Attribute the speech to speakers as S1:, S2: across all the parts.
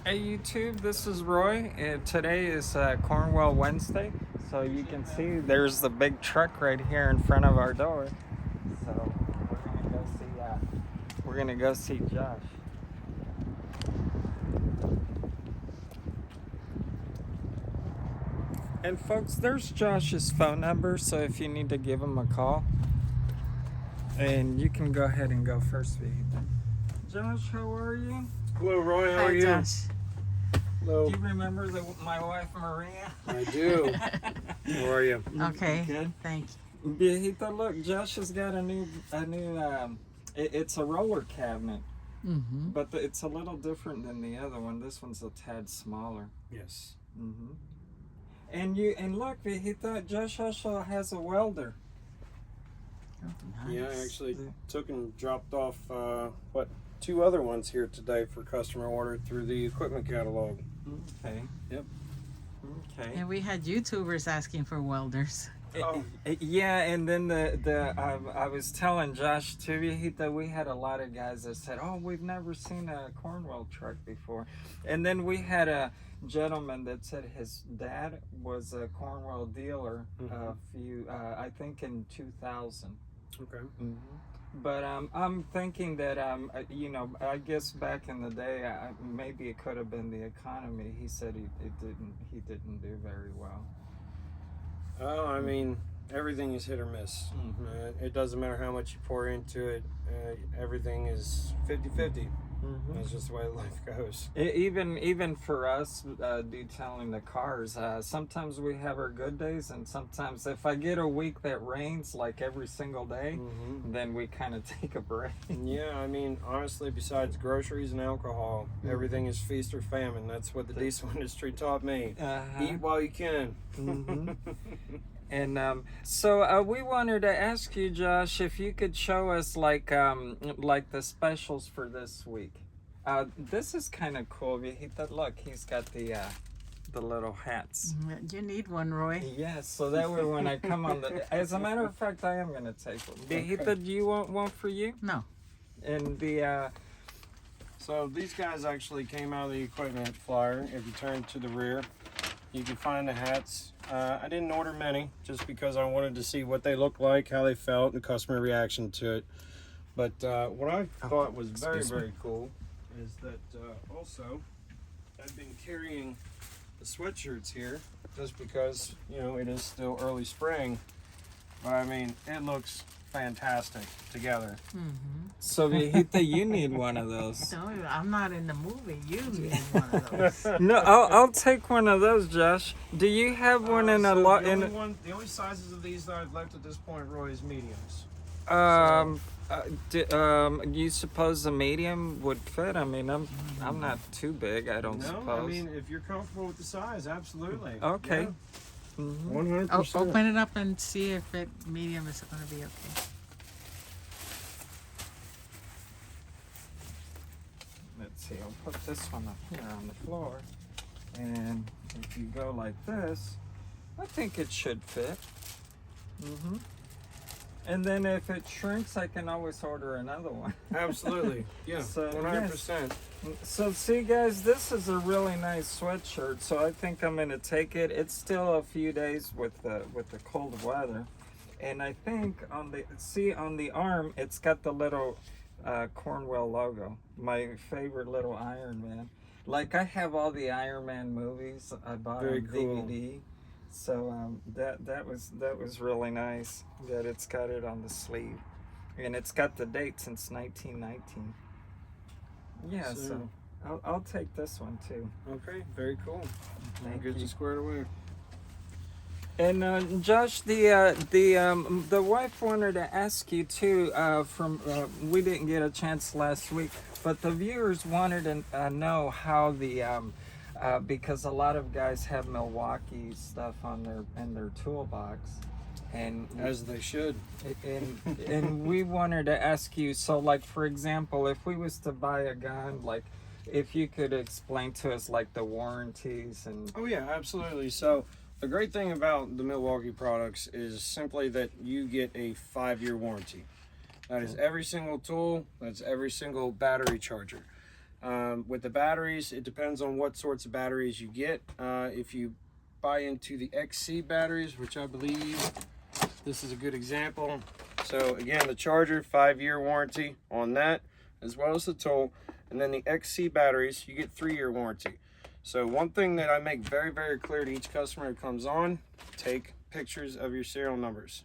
S1: Hey YouTube, this is Roy. Today is Cornwell Wednesday, so you can see there's the big truck right here in front of our door. So we're gonna go see Josh. And folks, there's Josh's phone number, so if you need to give him a call, and you can go ahead and go first, Vita. Josh, how are you?
S2: Hello, Roy. How are
S3: Hi,
S2: you?
S3: Josh.
S2: Hello.
S1: Do you remember my wife Maria?
S2: I do. How are you?
S3: Okay.
S1: Good.
S3: Thank you.
S1: Viejita, look, Josh has got a new it's a roller cabinet,
S3: Mm-hmm.
S1: but it's a little different than the other one. This one's a tad smaller.
S2: Yes.
S1: Mm-hmm. And look, Viejita, Josh also has a welder.
S3: Oh,
S2: Yeah, I
S3: nice.
S2: actually took and dropped off, 2 other ones here today for customer order through the equipment catalog.
S1: Okay.
S2: Yep.
S1: Okay.
S3: And we had YouTubers asking for welders.
S2: Oh.
S1: Yeah, and then I was telling Josh too, Viejita, we had a lot of guys that said, "Oh, we've never seen a Cornwell truck before," and then we had a gentleman that said his dad was a Cornwell dealer a few, I think in 2000.
S2: Okay.
S1: Mm-hmm. But I'm thinking that I guess back in the day, maybe it could have been the economy. He said he didn't do very well.
S2: Oh, I mean, everything is hit or miss. It doesn't matter how much you pour into it. Everything is 50-50. That's just the way life goes.
S1: Even for us, detailing the cars, sometimes we have our good days, and sometimes if I get a week that rains like every single day, then we kind of take a break.
S2: Yeah, I mean, honestly, besides groceries and alcohol, everything is feast or famine. That's what the diesel industry taught me. Eat while you can.
S1: And so we wanted to ask you, Josh, if you could show us like the specials for this week. This is kind of cool. Look, he's got the little hats.
S3: You need one, Roy.
S1: Yes, so that way when I come on the... As a matter of fact, I am going to take one. Viejita, do you want one for you?
S3: No.
S1: And the...
S2: So these guys actually came out of the equipment flyer. If you turn to the rear, you can find the hats. I didn't order many just because I wanted to see what they looked like, how they felt, and the customer reaction to it. But what I thought was very cool is that also I've been carrying the sweatshirts here just because, it is still early spring. But I mean, it looks fantastic together.
S1: So Viejita, you need one of those.
S3: No, I'm not in the movie. You need one of those.
S1: No, I'll take one of those, Josh. Do you have one in a lot?
S2: The only sizes of these that I've left at this point, Roy, is mediums.
S1: You suppose the medium would fit? I mean, I'm not too big, I don't
S2: No,
S1: suppose.
S2: I mean, if you're comfortable with the size, absolutely.
S1: Okay.
S2: Yeah. 100%.
S3: Open it up and see if medium is going to be okay.
S1: Let's see, I'll put this one up here on the floor. And if you go like this, I think it should fit. And then if it shrinks, I can always order another one.
S2: Absolutely. Yeah.
S1: So,
S2: 100%.
S1: So see guys, this is a really nice sweatshirt, so I think I'm gonna take it. It's still a few days with the cold weather, and I think on the arm it's got the little Cornwell logo, my favorite little Iron Man. Like I have all the Iron Man movies. I bought on DVD, so that was really nice that it's got it on the sleeve, and it's got the date since 1919. Yeah, so I'll take this one too.
S2: Okay, very cool.
S1: Thank
S2: Get
S1: you.
S2: you squared away.
S1: And Josh, the wife wanted to ask you too. We didn't get a chance last week, but the viewers wanted to know how because a lot of guys have Milwaukee stuff in their toolbox. And
S2: As they should.
S1: and we wanted to ask you, so like for example, if we was to buy a gun, like if you could explain to us like the warranties and...
S2: Oh yeah, absolutely. So the great thing about the Milwaukee products is simply that you get a 5-year warranty. That is every single tool, that's every single battery charger. With the batteries, it depends on what sorts of batteries you get. If you buy into the XC batteries, which I believe this is a good example. So again, the charger, 5-year warranty on that, as well as the tool. And then the XC batteries, you get 3-year warranty. So one thing that I make very, very clear to each customer who comes on, take pictures of your serial numbers,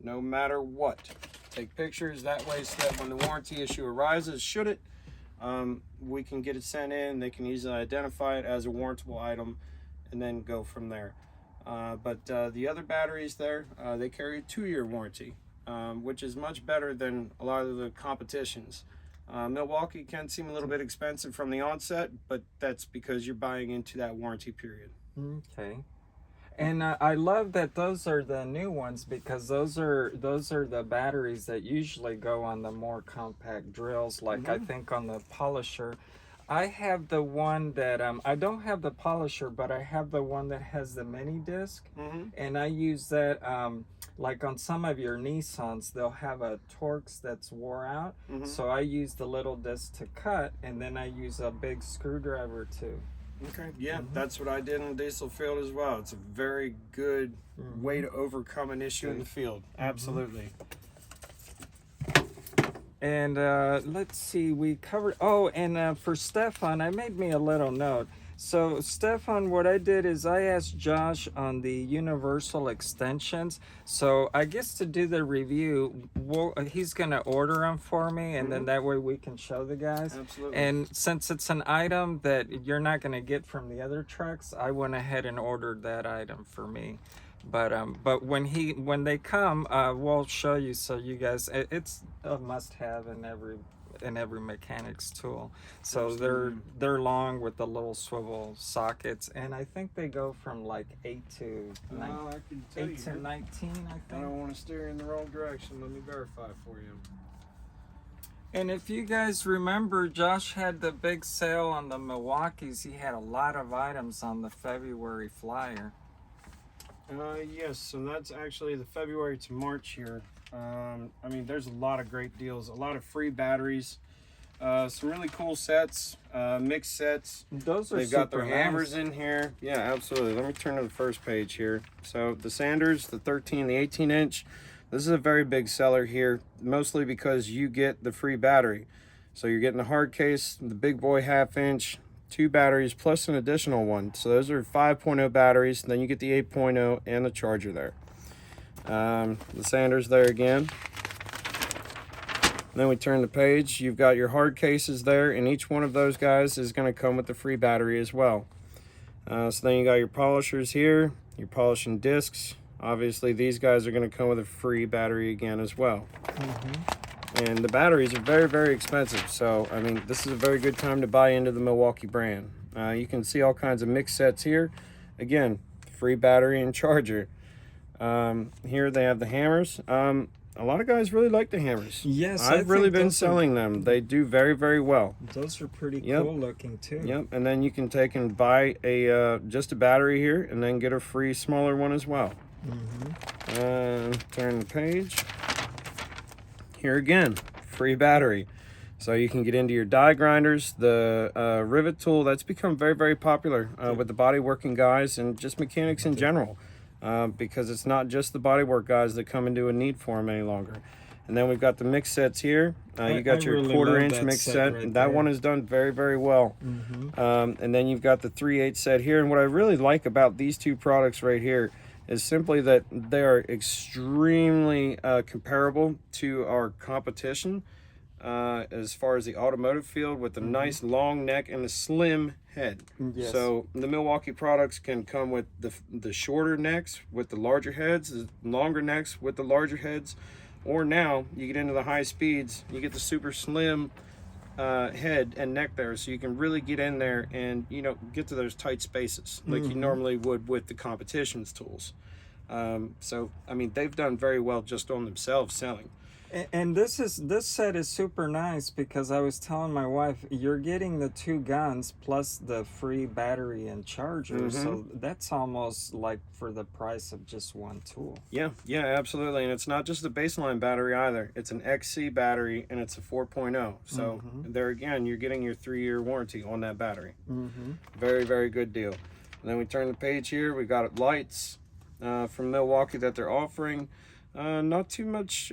S2: no matter what. Take pictures, that way so that when the warranty issue arises, should it, we can get it sent in, they can easily identify it as a warrantable item, and then go from there. But the other batteries there, they carry a 2-year warranty, which is much better than a lot of the competitions. Milwaukee can seem a little bit expensive from the onset, but that's because you're buying into that warranty period.
S1: Okay. And I love that those are the new ones, because those are the batteries that usually go on the more compact drills, like I think on the polisher. I have the one that I don't have the polisher, but I have the one that has the mini disc, and I use that like on some of your Nissans, they'll have a Torx that's wore out, so I use the little disc to cut, and then I use a big screwdriver too.
S2: Okay, yeah, that's what I did in the diesel field as well. It's a very good way to overcome an issue in the field. Absolutely.
S1: And let's see, we covered, oh, and for Stefan, I made me a little note. So Stefan, what I did is I asked Josh on the universal extensions. So I guess to do the review, he's gonna order them for me, and then that way we can show the guys.
S2: Absolutely.
S1: And since it's an item that you're not gonna get from the other trucks, I went ahead and ordered that item for me. But when they come, we'll show you, so you guys, it's a must-have in every mechanic's tool. So they're long with the little swivel sockets, and I think they go from like 8 to 19, I think.
S2: I don't want to steer in the wrong direction. Let me verify for you.
S1: And if you guys remember, Josh had the big sale on the Milwaukees. He had a lot of items on the February flyer.
S2: Yes, so that's actually the February to March here. I mean, there's a lot of great deals, a lot of free batteries, some really cool sets, mixed sets.
S1: Those are
S2: They've got their
S1: super
S2: hammers
S1: nice.
S2: in here. Yeah, absolutely. Let me turn to the first page here. So the Sanders, the 13, the 18-inch. This is a very big seller here, mostly because you get the free battery. So you're getting the hard case, the big boy 1/2-inch, 2 batteries plus an additional one. So those are 5.0 batteries. Then you get the 8.0 and the charger there. The Sanders there again. Then we turn the page. You've got your hard cases there, and each one of those guys is going to come with the free battery as well. So then you got your polishers here, your polishing discs. Obviously these guys are going to come with a free battery again as well. And the batteries are very, very expensive. So, I mean, this is a very good time to buy into the Milwaukee brand. You can see all kinds of mixed sets here. Again, free battery and charger. Here they have the hammers. A lot of guys really like the hammers.
S1: Yes,
S2: I've really been selling them. They do very, very well.
S1: Those are pretty cool looking too.
S2: Yep, and then you can take and buy just a battery here, and then get a free smaller one as well. Turn the page. Here again, free battery. So you can get into your die grinders, the rivet tool. That's become very, very popular with the body working guys and just mechanics in general, because it's not just the body work guys that come into a need for them any longer. And then we've got the mix sets here. You got your
S1: really
S2: 1/4-inch
S1: love that
S2: mix
S1: set
S2: set.
S1: right
S2: That
S1: there.
S2: one is done very, very well. And then you've got the 3/8 set here. And what I really like about these two products right here is simply that they are extremely comparable to our competition as far as the automotive field, with the nice long neck and the slim head.
S1: Yes.
S2: So the Milwaukee products can come with the shorter necks with the larger heads, the longer necks with the larger heads, or now you get into the high speeds, you get the super slim head and neck there, so you can really get in there and, you know, get to those tight spaces like you normally would with the competition's tools. So I mean, they've done very well just on themselves selling.
S1: And this set is super nice because I was telling my wife you're getting the 2 guns plus the free battery and charger, so that's almost like for the price of just 1 tool.
S2: Yeah, absolutely. And it's not just the baseline battery either. It's an XC battery and it's a 4.0. So there again, you're getting your 3-year warranty on that battery. Very, very good deal. And then we turn the page here. We got lights from Milwaukee that they're offering. Not too much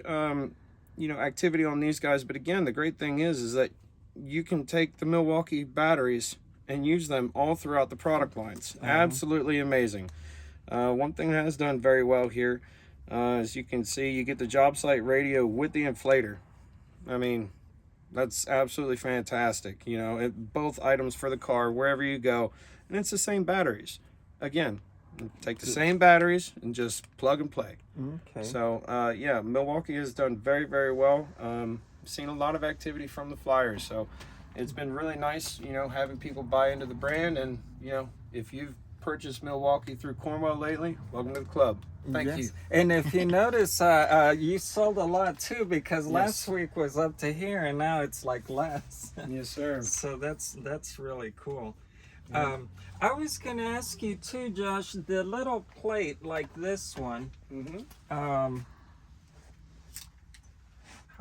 S2: activity on these guys, but again, the great thing is that you can take the Milwaukee batteries and use them all throughout the product lines. Absolutely amazing. One thing that has done very well here, as you can see, you get the job site radio with the inflator. I mean, that's absolutely fantastic. Both items for the car wherever you go, and it's the same batteries. Again, take the same batteries and just plug and play.
S1: Okay.
S2: So yeah, Milwaukee has done very, very well. Seen a lot of activity from the Pliers, so it's been really nice, having people buy into the brand. And if you've purchased Milwaukee through Cornwell lately, welcome to the club. Thank you.
S1: And if you notice, you sold a lot too, because last week was up to here and now it's like less.
S2: Yes, sir.
S1: So that's really cool. I was gonna ask you too, Josh, the little plate like this one. How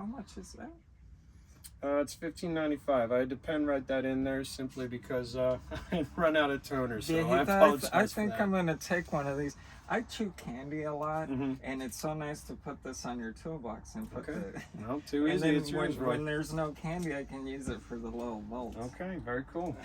S1: much is that?
S2: It's $15.95. I had to pen write that in there simply because I run out of toner, so I apologize.
S1: I think I'm gonna take one of these. I chew candy a lot, and it's so nice to put this on your toolbox and put
S2: No, too easy. It's yours, Roy.
S1: When there's no candy, I can use it for the little bolts.
S2: Okay, very cool.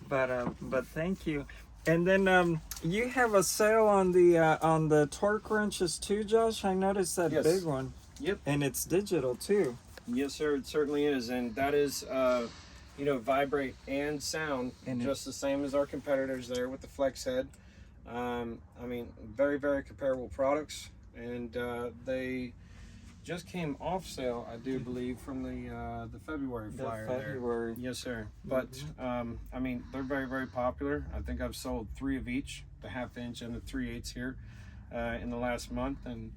S1: But thank you. And then you have a sale on the torque wrenches too, Josh. I noticed that big one.
S2: Yep.
S1: And it's digital too.
S2: Yes, sir. It certainly is, and that is, vibrate and sound, and just the same as our competitors there with the flex head. I mean, very, very comparable products, and they just came off sale, I do believe, from the February flyer.
S1: February.
S2: There. Yes, sir. But I mean, they're very, very popular. I think I've sold 3 of each, the 1/2 inch and the 3/8 here, in the last month, and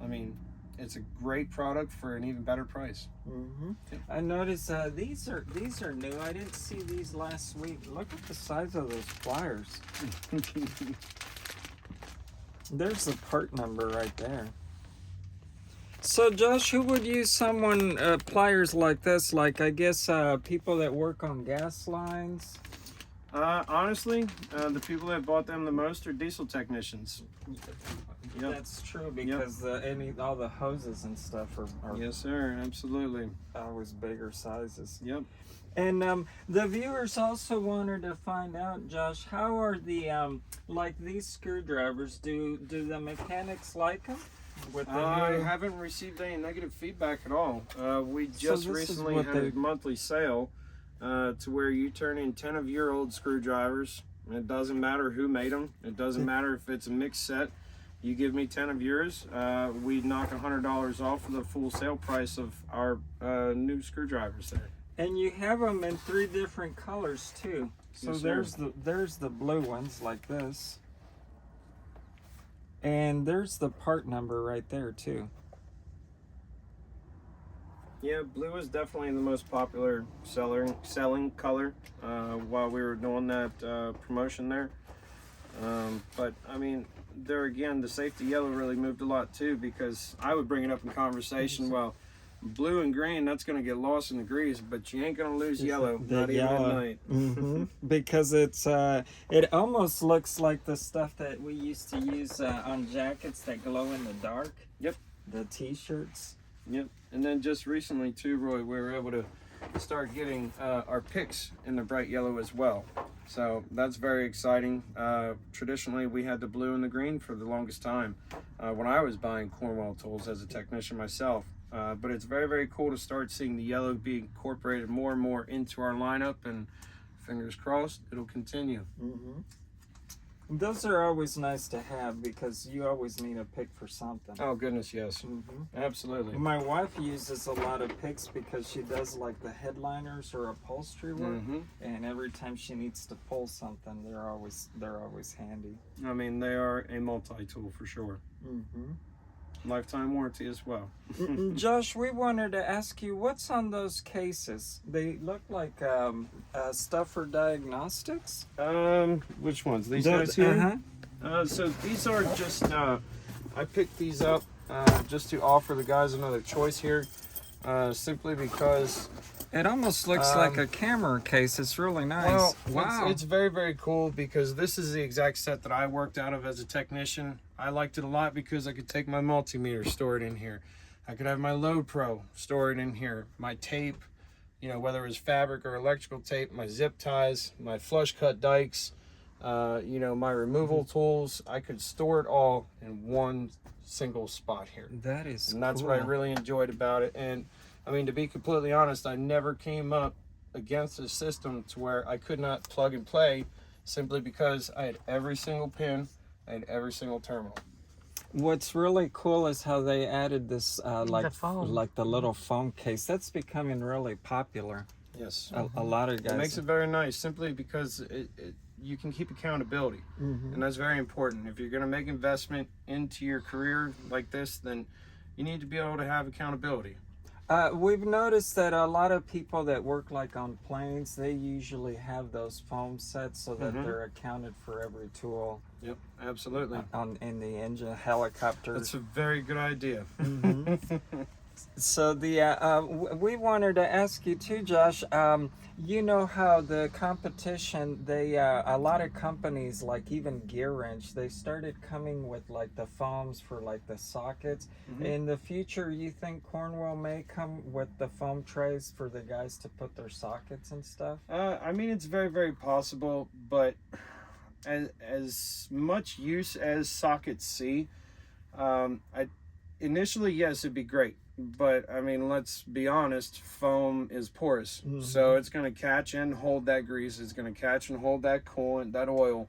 S2: I mean, it's a great product for an even better price.
S1: Yep. I noticed these are new. I didn't see these last week. Look at the size of those pliers. There's the part number right there. So Josh, who would use pliers like this? Like, I guess people that work on gas lines?
S2: Honestly, the people that bought them the most are diesel technicians. Yep.
S1: That's true, because all the hoses and stuff are
S2: yes, sir, absolutely
S1: always bigger sizes.
S2: Yep.
S1: And the viewers also wanted to find out, Josh, how are the like these screwdrivers? Do the mechanics like them?
S2: I haven't received any negative feedback at all. We just recently had a monthly sale to where you turn in 10 of your old screwdrivers. It doesn't matter who made them. It doesn't matter if it's a mixed set. You give me 10 of yours, we knock $100 off of the full sale price of our new screwdrivers there.
S1: And you have them in 3 different colors too. So yes, there's the blue ones like this. And there's the part number right there too.
S2: Yeah, blue is definitely the most popular selling color while we were doing that promotion there. But I mean, there again, the safety yellow really moved a lot too, because I would bring it up in conversation. Well, blue and green, that's going to get lost in the grease, but you ain't going to lose yellow, not even at night.
S1: Because it almost looks like the stuff that we used to use on jackets that glow in the dark.
S2: Yep.
S1: The t-shirts.
S2: Yep. And then just recently too, Roy, we were able to start getting our picks in the bright yellow as well. So that's very exciting. Traditionally, we had the blue and the green for the longest time when I was buying Cornwell tools as a technician myself. But it's very, very cool to start seeing the yellow be incorporated more and more into our lineup, and fingers crossed, it'll continue.
S1: Those are always nice to have because you always need a pick for something.
S2: Oh goodness, yes. Absolutely.
S1: My wife uses a lot of picks because she does like the headliners or upholstery work, and every time she needs to pull something, they're always handy.
S2: I mean, they are a multi-tool for sure. Lifetime warranty as well.
S1: Josh, we wanted to ask you, what's on those cases? They look like stuff for diagnostics.
S2: Which ones? These guys here?
S1: Uh-huh.
S2: So these are just, I picked these up just to offer the guys another choice here, simply because
S1: It almost looks like a camera case. It's really nice.
S2: Well,
S1: wow.
S2: It's very, very cool because this is the exact set that I worked out of as a technician. I liked it a lot because I could take my multimeter, store it in here. I could have my Load Pro, store it in here. My tape, you know, whether it was fabric or electrical tape, my zip ties, my flush cut dikes, you know, my removal tools. I could store it all in one single spot here.
S1: That is
S2: And that's
S1: cool.
S2: what I really enjoyed about it. And I mean, to be completely honest, I never came up against a system to where I could not plug and play, simply because I had every single pin, I had every single terminal.
S1: What's really cool is how they added this like
S3: foam.
S1: like the little foam case. That's becoming really popular.
S2: Yes.
S1: A lot of guys.
S2: It makes it very nice simply because you can keep accountability. And that's very important. If you're going to make investment into your career like this, then you need to be able to have accountability.
S1: We've noticed that a lot of people that work like on planes, they usually have those foam sets so that they're accounted for every tool.
S2: Yep, absolutely.
S1: In the engine, helicopters.
S2: That's a very good idea.
S1: So we wanted to ask you too, Josh. You know how the competition, a lot of companies, like even Gear Wrench, they started coming with like the foams for like the sockets. In the future, you think Cornwell may come with the foam trays for the guys to put their sockets and stuff?
S2: I mean, it's very, very possible, but as much use as sockets see, initially, yes, it'd be great. But I mean, let's be honest, foam is porous. So it's going to catch and hold that grease. It's going to catch and hold that coolant, that oil.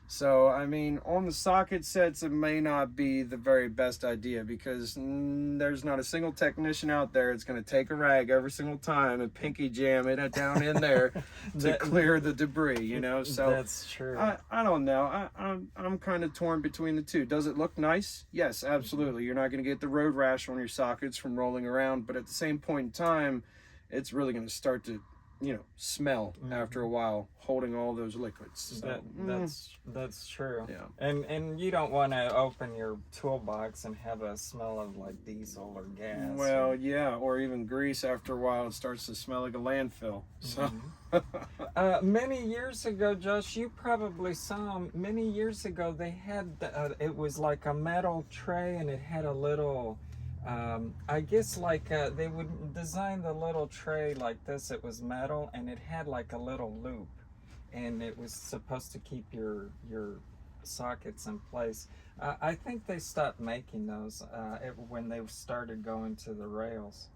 S2: So, I mean, on the socket sets, it may not be the very best idea because there's not a single technician out there that's going to take a rag every single time and pinky jam it down in there to clear the debris, you know? So
S1: that's true.
S2: I don't know. I'm kind of torn between the two. Does it look nice? Yes, absolutely. You're not going to get the road rash on your sockets from rolling around, but at the same point in time, it's really going to start to, you know, smell after a while holding all those liquids. So,
S1: that's true.
S2: Yeah.
S1: And you don't want to open your toolbox and have a smell of like diesel or gas.
S2: Well, yeah, or even grease. After a while, it starts to smell like a landfill. So.
S1: Many years ago, Josh, you probably saw them. Many years ago, they had it was like a metal tray, and it had a little. I guess like they would design the little tray like this. It was metal and it had like a little loop, and it was supposed to keep your sockets in place. I think they stopped making those when they started going to the rails.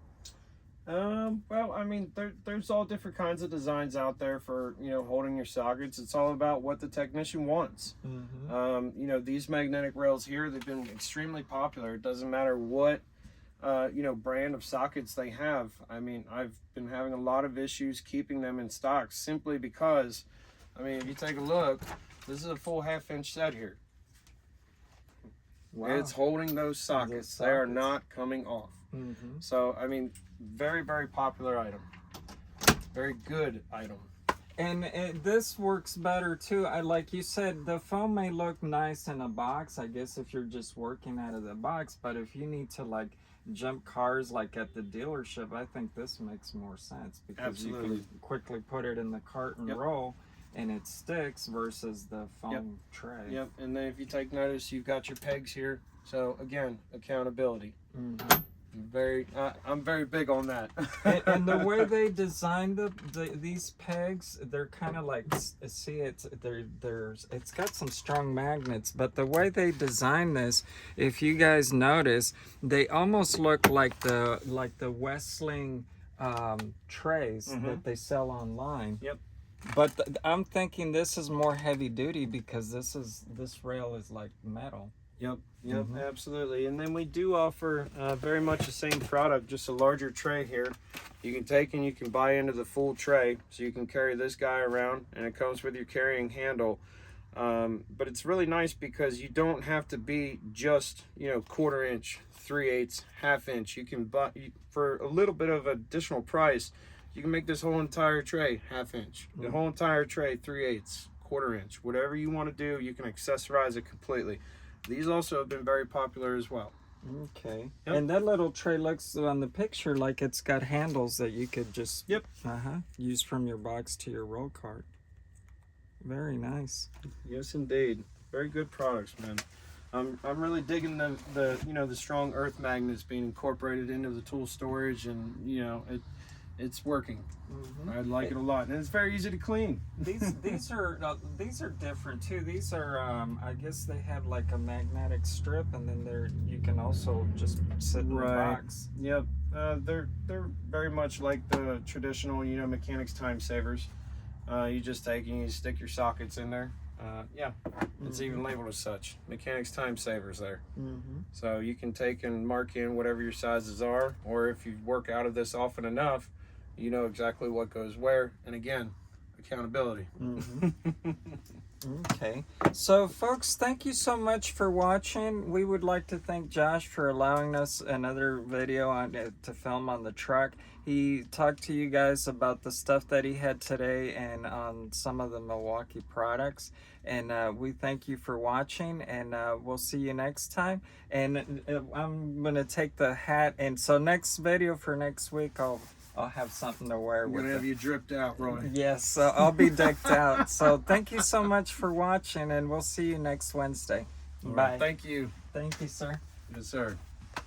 S2: Well, I mean, there's all different kinds of designs out there for, you know, holding your sockets. It's all about what the technician wants. You know, these magnetic rails here, they've been extremely popular. It doesn't matter what you know, brand of sockets they have. I mean, I've been having a lot of issues keeping them in stock simply because, I mean, if you take a look, this is a full 1/2-inch set here.
S1: Wow.
S2: It's holding those sockets. They are not coming off. So, I mean, very, very popular item. Very good item.
S1: And this works better too. Like you said, the foam may look nice in a box, I guess, if you're just working out of the box. But if you need to like jump cars like at the dealership, I think this makes more sense because you can quickly put it in the cart and roll, and it sticks versus the foam tray.
S2: Yep. And then if you take notice, you've got your pegs here. So again, accountability. I'm very big on that.
S1: and the way they designed these pegs, they're kind of like, see, it's got some strong magnets, but the way they designed this, if you guys notice, they almost look like the Westling trays that they sell online.
S2: Yep.
S1: But I'm thinking this is more heavy duty because this rail is like metal.
S2: Yep, absolutely. And then we do offer very much the same product, just a larger tray here. You can take and you can buy into the full tray, so you can carry this guy around, and it comes with your carrying handle. But it's really nice because you don't have to be just, you know, 1/4 inch, 3/8, 1/2 inch. You can buy, for a little bit of additional price, you can make this whole entire tray 1/2 inch, the whole entire tray 3/8, 1/4 inch. Whatever you want to do, you can accessorize it completely. These also have been very popular as well.
S1: Okay.
S2: Yep.
S1: And that little tray looks on the picture like it's got handles that you could just use from your box to your roll cart. Very nice.
S2: Yes, indeed. Very good products, man. I'm really digging the you know, the strong earth magnets being incorporated into the tool storage, and you know, it's working. I like it a lot, and it's very easy to clean.
S1: These are different too. These are I guess they have like a magnetic strip, and then you can also just sit in the box.
S2: Yep. They're very much like the traditional, you know, mechanics time savers. You just take and you stick your sockets in there. Yeah, it's even labeled as such. Mechanics time savers there. So you can take and mark in whatever your sizes are, or if you work out of this often enough, you know exactly what goes where. And again, accountability.
S1: Okay, so folks, thank you so much for watching. We would like to thank Josh for allowing us another video on to film on the truck. He talked to you guys about the stuff that he had today and on some of the Milwaukee products. And we thank you for watching, and we'll see you next time. And I'm gonna take the hat, and so next video for next week, I'll have something to wear.
S2: I'm gonna have you dripped out, Roy.
S1: Yes, I'll be decked out. So thank you so much for watching, and we'll see you next Wednesday. Bye.
S2: Thank you.
S1: Thank you, sir.
S2: Yes, sir.